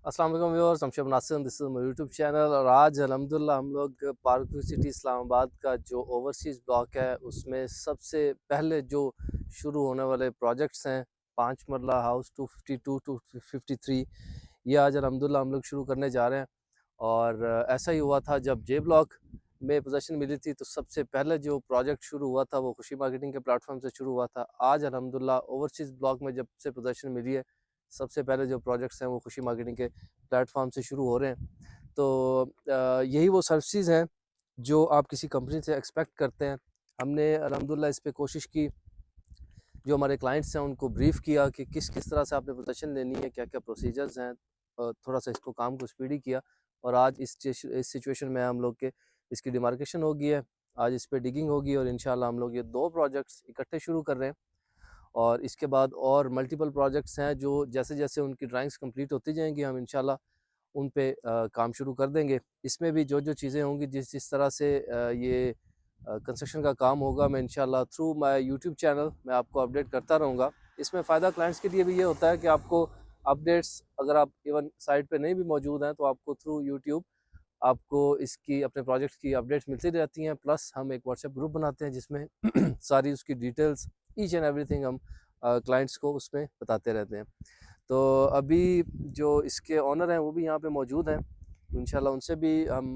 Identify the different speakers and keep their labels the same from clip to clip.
Speaker 1: अस्सलाम वालेकुम व्यूअर्स, हम Shab Nasir, this is my YouTube channel. और आज अल्हम्दुलिल्लाह हम लोग पार्क सिटी इस्लामाबाद का जो ओवरसीज़ ब्लॉक है उसमें सबसे पहले जो शुरू होने वाले प्रोजेक्ट्स हैं 5 मरला हाउस 252 टू 53, ये आज अल्हम्दुलिल्लाह हम लोग शुरू करने जा रहे हैं। और ऐसा ही हुआ था जब जे ब्लॉक में पोजीशन मिली थी तो सबसे पहले जो प्रोजेक्ट शुरू हुआ था वो खुशी मार्केटिंग के प्लेटफॉर्म से शुरू हुआ था। आज अल्हम्दुलिल्लाह ओवरसीज़ ब्लॉक में जब से पोजीशन मिली है, सबसे पहले जो प्रोजेक्ट्स हैं वो खुशी मार्केटिंग के प्लेटफॉर्म से शुरू हो रहे हैं। तो यही वो सर्विसेज हैं जो आप किसी कंपनी से एक्सपेक्ट करते हैं। हमने अल्हम्दुलिल्लाह इस पे कोशिश की, जो हमारे क्लाइंट्स हैं उनको ब्रीफ़ किया कि किस किस तरह से आपने पोजीशन लेनी है, क्या क्या प्रोसीजर्स हैं। थोड़ा सा इसको काम को स्पीडी किया और आज इस सिचुएशन में हम लोग के इसकी डिमार्केशन हो गई है। आज इस पे डिगिंग होगी और इंशाल्लाह हम लोग ये 2 प्रोजेक्ट्स इकट्ठे शुरू कर रहे हैं। और इसके बाद और मल्टीपल प्रोजेक्ट्स हैं जो जैसे जैसे उनकी ड्राइंग्स कंप्लीट होती जाएंगी हम इंशाल्लाह उन पे काम शुरू कर देंगे। इसमें भी जो जो चीज़ें होंगी, जिस जिस तरह से ये कंस्ट्रक्शन का काम होगा, मैं इंशाल्लाह थ्रू माय यूट्यूब चैनल मैं आपको अपडेट करता रहूँगा। इसमें फ़ायदा क्लाइंट्स के लिए भी ये होता है कि आपको अपडेट्स, अगर आप इवन साइट पे नहीं भी मौजूद हैं तो आपको थ्रू यूट्यूब आपको इसकी अपने प्रोजेक्ट की अपडेट्स मिलती रहती हैं। प्लस हम एक व्हाट्सएप ग्रुप बनाते हैं जिसमें सारी उसकी डिटेल्स, ईच एंड एवरीथिंग हम क्लाइंट्स को उसमें बताते रहते हैं। तो अभी जो इसके ऑनर हैं वो भी यहाँ पे मौजूद हैं, इंशाल्लाह उनसे भी हम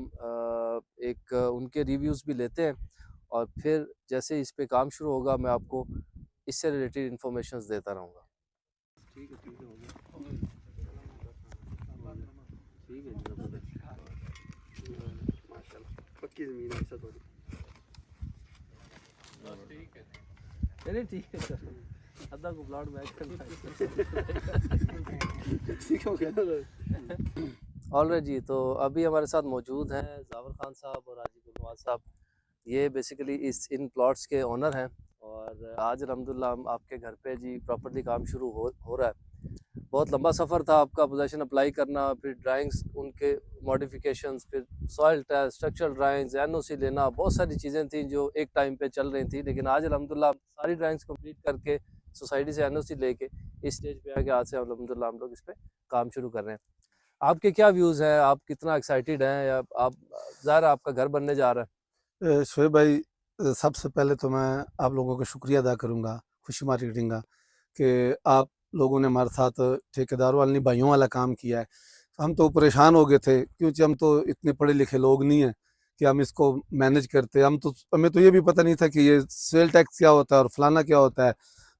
Speaker 1: एक उनके रिव्यूज़ भी लेते हैं और फिर जैसे इस पे काम शुरू होगा मैं आपको इससे रिलेटेड इंफॉर्मेशन देता रहूँगा। ठीक है, ठीक है, हो गया। ठीक है जी, माशाल्लाह पक्की ज़मीन है ऐसा थोड़ी। ठीक है, नहीं ठीक है सर, अद्धा को प्लॉट मैच करना ठीक हो गया। ऑलराइट जी, तो अभी हमारे साथ मौजूद हैं ज़ावर खान साहब और हाजी गुलनवाज साहब। ये बेसिकली इन प्लॉट्स के ओनर हैं और आज अल्हम्दुलिल्लाह हम आपके घर पे जी प्रॉपर्ली काम शुरू हो रहा है। बहुत लंबा सफ़र था आपका, पोजीशन अप्लाई करना, फिर ड्राइंग्स उनके मॉडिफिकेशंस, फिर soil test, structural drawings, NOC लेना, बहुत सारी चीज़ें थी जो एक टाइम पे चल रही थी। लेकिन आज अल्हम्दुलिल्लाह सारी ड्राइंग्स कंप्लीट करके सोसाइटी से एनओसी लेके इस स्टेज पे आके आज से अल्हम्दुलिल्लाह हम लोग इस पे काम शुरू कर रहे हैं। आपके क्या व्यूज़ हैं? आप कितना एक्साइटेड हैं? या आप, ज़ाहिर है आपका घर बनने जा रहा है।
Speaker 2: शोएब भाई, सबसे पहले तो मैं आप लोगों का शुक्रिया अदा करूँगा खुशी मार्केटिंग का कि आप लोगों ने हमारे साथ ठेकेदारों वाली भाइयों वाला काम किया है। हम तो परेशान हो गए थे क्योंकि हम तो इतने पढ़े लिखे लोग नहीं हैं कि हम इसको मैनेज करते। हमें तो ये भी पता नहीं था कि ये सेल टैक्स क्या होता है और फलाना क्या होता है।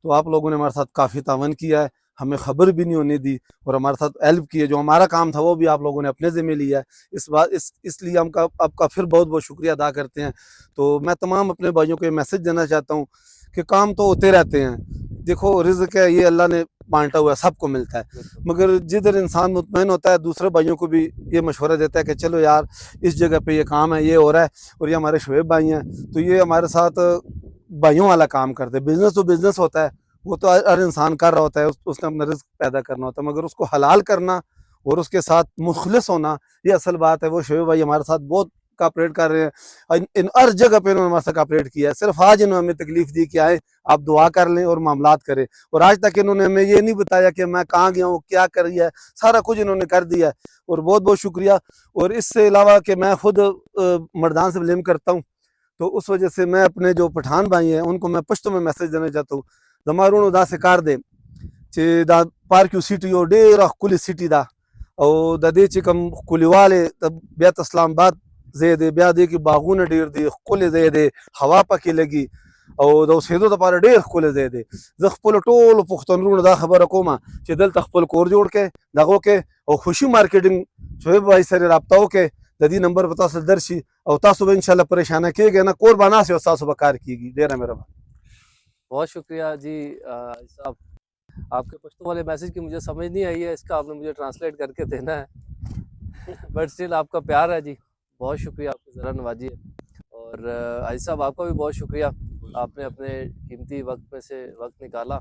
Speaker 2: तो आप लोगों ने हमारे साथ काफ़ी तावन किया है, हमें खबर भी नहीं होने दी और हमारे साथ हेल्प की है। जो हमारा काम था वो भी आप लोगों ने अपने ज़िम्मे लिया है। इसलिए हम आपका फिर बहुत बहुत शुक्रिया अदा करते हैं। तो मैं तमाम अपने भाइयों को ये मैसेज देना चाहता हूँ कि काम तो होते रहते हैं। देखो, रिज़्क है, ये अल्लाह ने बांटा हुआ है, सबको मिलता है। मगर जिधर इंसान मुतमईन होता है, दूसरे भाइयों को भी ये मशवरा देता है कि चलो यार, इस जगह पे ये काम है, ये हो रहा है। और ये हमारे शोएब भाई हैं, तो ये हमारे साथ भाइयों वाला काम करते हैं। बिजनेस तो बिजनेस होता है, वो तो हर इंसान कर रहा होता है, उसने अपना रिस्क पैदा करना होता है, मगर उसको हलाल करना और उसके साथ मुखलिस होना, ये असल बात है। वो शोएब भाई हमारे साथ बहुत कापरेट कर रहे हैं, इन हर जगह पे इन्होंने हमारे साथ कापरेट किया है। सिर्फ आज इन्होंने हमें तकलीफ दी कि आए आप दुआ कर लें और मामलात करें। और आज तक इन्होंने हमें ये नहीं बताया कि मैं कहाँ गया हूँ, क्या कर रही है, सारा कुछ इन्होंने कर दिया है। और बहुत बहुत शुक्रिया। और इससे अलावा कि मैं खुद मर्दान से ब्लेम करता हूँ, तो उस वजह से मैं अपने जो पठान भाई हैं उनको मैं पश्तो में मैसेज देना चाहता हूँ। जमारून उदा से कार दे चे दा पार्क सिटी और डेरा कुली सिटी दा और दे चिकम कुली वाले तब बेत इस्लामाबाद जे दे ब्या दे की बागुन डेर दे कुले जे दे हवा पकी लगी और दो सेदो द पार डेर कुले जे दे जखपल टोल पुख्तन दा खबर कोमा चे दल तखपल कोर जोड़ के दगो के और खुशी मार्केटिंग शोएब भाई सर राब्ताओ के ददी नंबर बता से दर्शी और तासुब इंशाल्लाह परेशान के गए ना कोरबाना से तासुब कार कीगी डेरा मेरा।
Speaker 1: बहुत शुक्रिया जी साहब। आपके पश्तो वाले मैसेज की मुझे समझ नहीं आई है, इसका आपने मुझे ट्रांसलेट करके देना है बट स्टिल आपका प्यार है जी, बहुत शुक्रिया, आपकी ज़रा नवाजी है। और आई साहब आपका भी बहुत शुक्रिया, आपने अपने कीमती वक्त में से वक्त निकाला।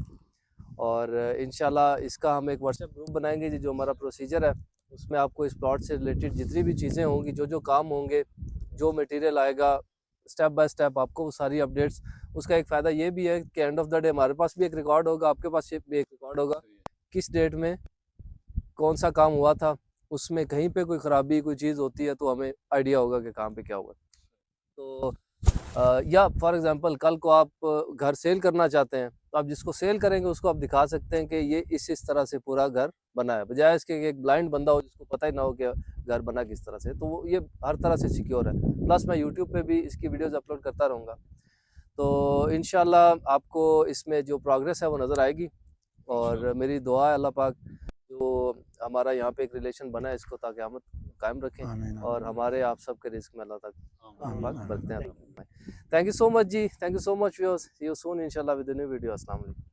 Speaker 1: और इंशाल्लाह इसका हम एक व्हाट्सएप ग्रुप बनाएंगे जी, जो हमारा प्रोसीजर है उसमें आपको इस प्लॉट से रिलेटेड जितनी भी चीज़ें होंगी, जो जो काम होंगे, जो मटेरियल आएगा, स्टेप बाय स्टेप आपको वो सारी अपडेट्स। उसका एक फ़ायदा ये भी है कि एंड ऑफ द डे हमारे पास भी एक रिकॉर्ड होगा, आपके पास भी एक रिकॉर्ड होगा, किस डेट में कौन सा काम हुआ था, उसमें कहीं पे कोई ख़राबी कोई चीज़ होती है तो हमें आइडिया होगा कि कहाँ पे क्या हुआ। तो या फॉर एग्जांपल कल को आप घर सेल करना चाहते हैं तो आप जिसको सेल करेंगे उसको आप दिखा सकते हैं कि ये इस तरह से पूरा घर बना है, बजाय इसके कि एक ब्लाइंड बंदा हो जिसको पता ही ना हो कि घर बना किस तरह से। तो वो ये हर तरह से सिक्योर है। प्लस मैं यूट्यूब पे भी इसकी वीडियोस अपलोड करता रहूँगा, तो इंशाल्लाह आपको इसमें जो प्रोग्रेस है वो नज़र आएगी। और मेरी दुआ है अल्लाह पाक जो हमारा यहाँ पे एक रिलेशन बना है इसको ताकि क़यामत कायम रखें
Speaker 2: आमीन
Speaker 1: और
Speaker 2: आमीन
Speaker 1: हमारे आप सब के रिस्क में अल्लाह तक
Speaker 2: आमीन
Speaker 1: पाक
Speaker 2: आमीन
Speaker 1: बरकतें अता
Speaker 2: आमीन।
Speaker 1: फरमाए। Thank you so much ji, thank you so much viewers, see you soon इंशाल्लाह विद अ न्यू वीडियो। अस्सलाम वालेकुम।